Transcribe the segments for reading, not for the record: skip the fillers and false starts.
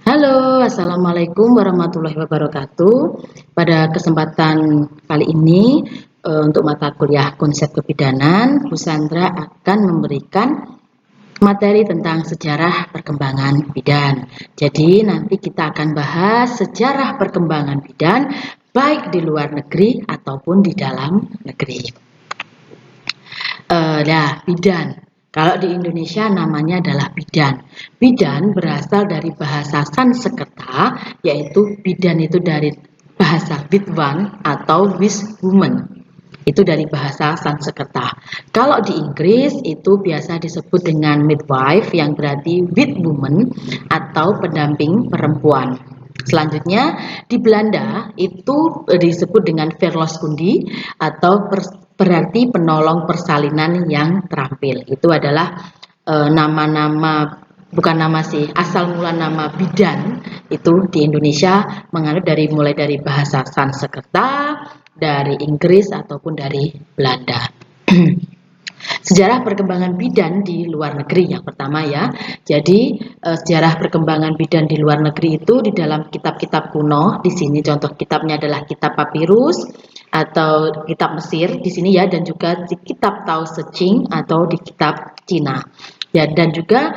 Halo, assalamualaikum warahmatullahi wabarakatuh. Pada kesempatan kali ini, untuk mata kuliah konsep kebidanan, Bu Sandra akan memberikan materi tentang sejarah perkembangan bidan. Jadi nanti kita akan bahas sejarah perkembangan bidan baik di luar negeri ataupun di dalam negeri. Bidan. Kalau di Indonesia namanya adalah bidan. Bidan berasal dari bahasa Sanskerta, yaitu bidan itu dari bahasa Widwan atau Woman. Itu dari bahasa Sanskerta. Kalau di Inggris itu biasa disebut dengan midwife yang berarti with woman atau pendamping perempuan. Selanjutnya di Belanda itu disebut dengan verloskunde atau berarti penolong persalinan yang terampil. Itu adalah nama-nama bukan nama sih, asal mula nama bidan itu di Indonesia mulai dari bahasa Sanskerta, dari Inggris ataupun dari Belanda. Sejarah perkembangan bidan di luar negeri yang pertama ya. Jadi sejarah perkembangan bidan di luar negeri itu di dalam kitab-kitab kuno. Di sini contoh kitabnya adalah kitab papirus atau kitab Mesir di sini ya, dan juga di kitab Tao Te Ching atau di kitab Cina. Ya, dan juga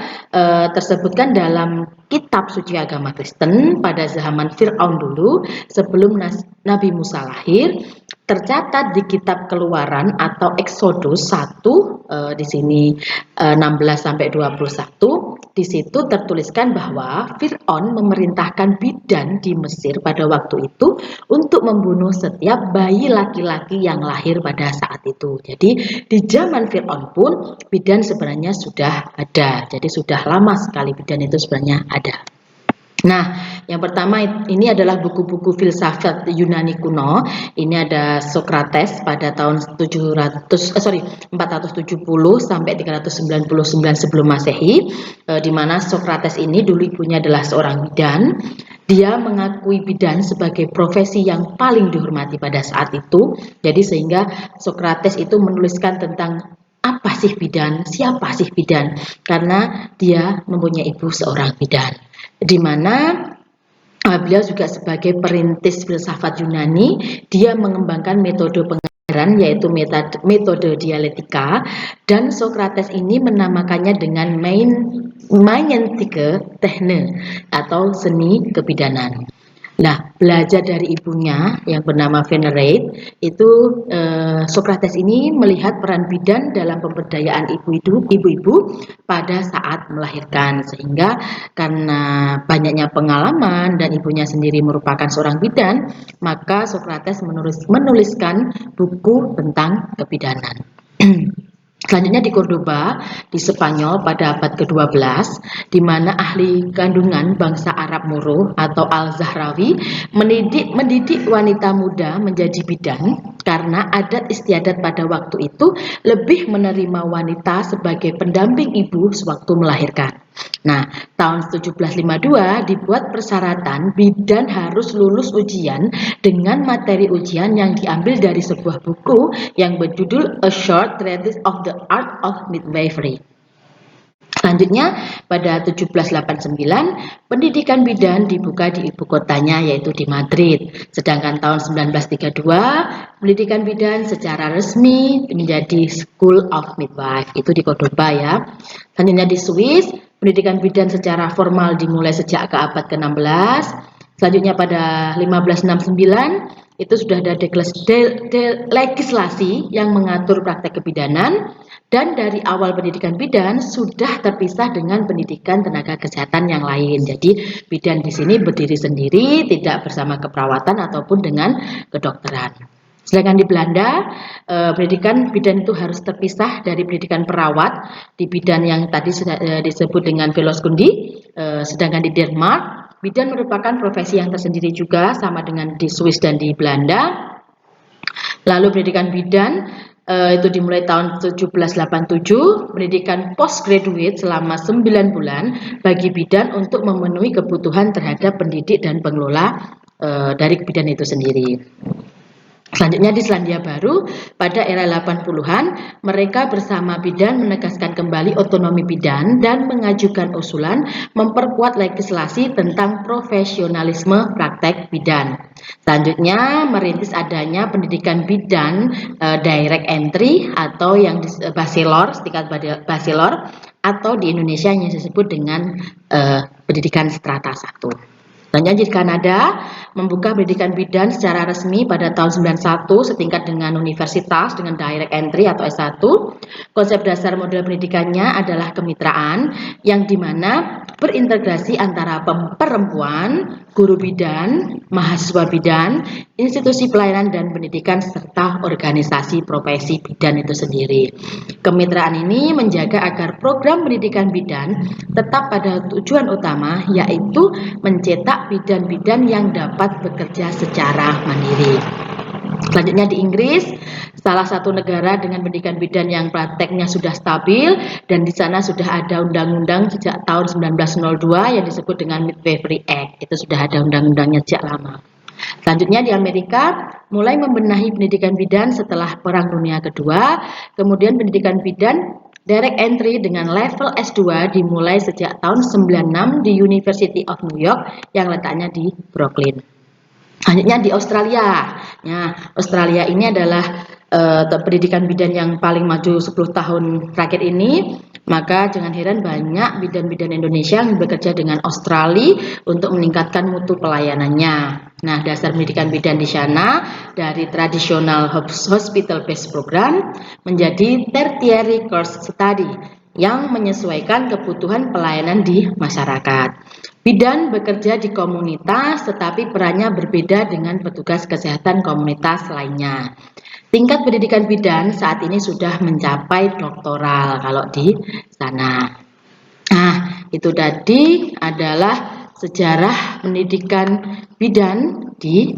tersebutkan dalam kitab suci agama Kristen pada zaman Fir'aun dulu sebelum Nabi Musa lahir, tercatat di kitab Keluaran atau Exodus 1 di sini 16 sampai 21. Di situ tertuliskan bahwa Fir'aun memerintahkan bidan di Mesir pada waktu itu untuk membunuh setiap bayi laki-laki yang lahir pada saat itu. Jadi di zaman Fir'aun pun bidan sebenarnya sudah ada. Jadi sudah lama sekali bidan itu sebenarnya ada. Nah, yang pertama ini adalah buku-buku filsafat Yunani kuno. Ini ada Socrates pada tahun 470 sampai 399 sebelum Masehi, di mana Socrates ini dulu ibunya adalah seorang bidan. Dia mengakui bidan sebagai profesi yang paling dihormati pada saat itu. Jadi sehingga Socrates itu menuliskan tentang apa sih bidan, siapa sih bidan, karena dia mempunyai ibu seorang bidan. Di mana beliau juga sebagai perintis filsafat Yunani, dia mengembangkan metode pengajaran yaitu metode dialektika, dan Socrates ini menamakannya dengan Maientike Techne atau seni kebidanan. Nah, belajar dari ibunya yang bernama Venerate, itu Socrates ini melihat peran bidan dalam pemberdayaan ibu-ibu pada saat melahirkan, sehingga karena banyaknya pengalaman dan ibunya sendiri merupakan seorang bidan, maka Socrates menuliskan buku tentang kebidanan. Selanjutnya di Cordoba, di Spanyol pada abad ke-12, di mana ahli kandungan bangsa Arab Moro atau Al-Zahrawi mendidik wanita muda menjadi bidan karena adat istiadat pada waktu itu lebih menerima wanita sebagai pendamping ibu sewaktu melahirkan. Nah, tahun 1752 dibuat persyaratan bidan harus lulus ujian dengan materi ujian yang diambil dari sebuah buku yang berjudul A Short Treatise of the Art of Midwifery. Selanjutnya pada 1789 pendidikan bidan dibuka di ibu kotanya yaitu di Madrid. Sedangkan tahun 1932 pendidikan bidan secara resmi menjadi School of Midwife, itu di Cordoba ya. Selanjutnya di Swiss pendidikan bidan secara formal dimulai sejak ke abad ke-16. Selanjutnya pada 1569 itu sudah ada legislasi yang mengatur praktek kebidanan, dan dari awal pendidikan bidan sudah terpisah dengan pendidikan tenaga kesehatan yang lain. Jadi bidan di sini berdiri sendiri, tidak bersama keperawatan ataupun dengan kedokteran. Sedangkan di Belanda, pendidikan bidan itu harus terpisah dari pendidikan perawat di bidan yang tadi disebut dengan verloskunde. Sedangkan di Denmark, bidan merupakan profesi yang tersendiri juga sama dengan di Swiss dan di Belanda. Lalu pendidikan bidan itu dimulai tahun 1787, pendidikan postgraduate selama 9 bulan bagi bidan untuk memenuhi kebutuhan terhadap pendidik dan pengelola dari bidan itu sendiri. Selanjutnya di Selandia Baru, pada era 80-an, mereka bersama bidan menegaskan kembali otonomi bidan dan mengajukan usulan memperkuat legislasi tentang profesionalisme praktek bidan. Selanjutnya, merintis adanya pendidikan bidan direct entry atau yang bachelor, tingkat bachelor, atau di Indonesia yang disebut dengan pendidikan strata 1. Selanjutnya di Kanada membuka pendidikan bidan secara resmi pada tahun 91 setingkat dengan universitas dengan direct entry atau S1. Konsep dasar model pendidikannya adalah kemitraan yang dimana berintegrasi antara perempuan, guru bidan, mahasiswa bidan, institusi pelayanan dan pendidikan serta organisasi profesi bidan itu sendiri. Kemitraan ini menjaga agar program pendidikan bidan tetap pada tujuan utama yaitu mencetak bidan-bidan yang dapat bekerja secara mandiri. Selanjutnya di Inggris, salah satu negara dengan pendidikan bidan yang prakteknya sudah stabil dan di sana sudah ada undang-undang sejak tahun 1902 yang disebut dengan Midwifery Act. Itu sudah ada undang-undangnya sejak lama. Selanjutnya di Amerika mulai membenahi pendidikan bidan setelah Perang Dunia Kedua, kemudian pendidikan bidan direct entry dengan level S2 dimulai sejak tahun 96 di University of New York yang letaknya di Brooklyn. Selanjutnya di Australia. Nah, Australia ini adalah pendidikan bidan yang paling maju 10 tahun terakhir ini, maka jangan heran banyak bidan-bidan Indonesia yang bekerja dengan Australia untuk meningkatkan mutu pelayanannya. Nah, dasar pendidikan bidan di sana dari tradisional hospital based program menjadi tertiary course study yang menyesuaikan kebutuhan pelayanan di masyarakat. Bidan bekerja di komunitas tetapi perannya berbeda dengan petugas kesehatan komunitas lainnya. Tingkat pendidikan bidan saat ini sudah mencapai doktoral kalau di sana. Nah, itu tadi adalah sejarah pendidikan bidan di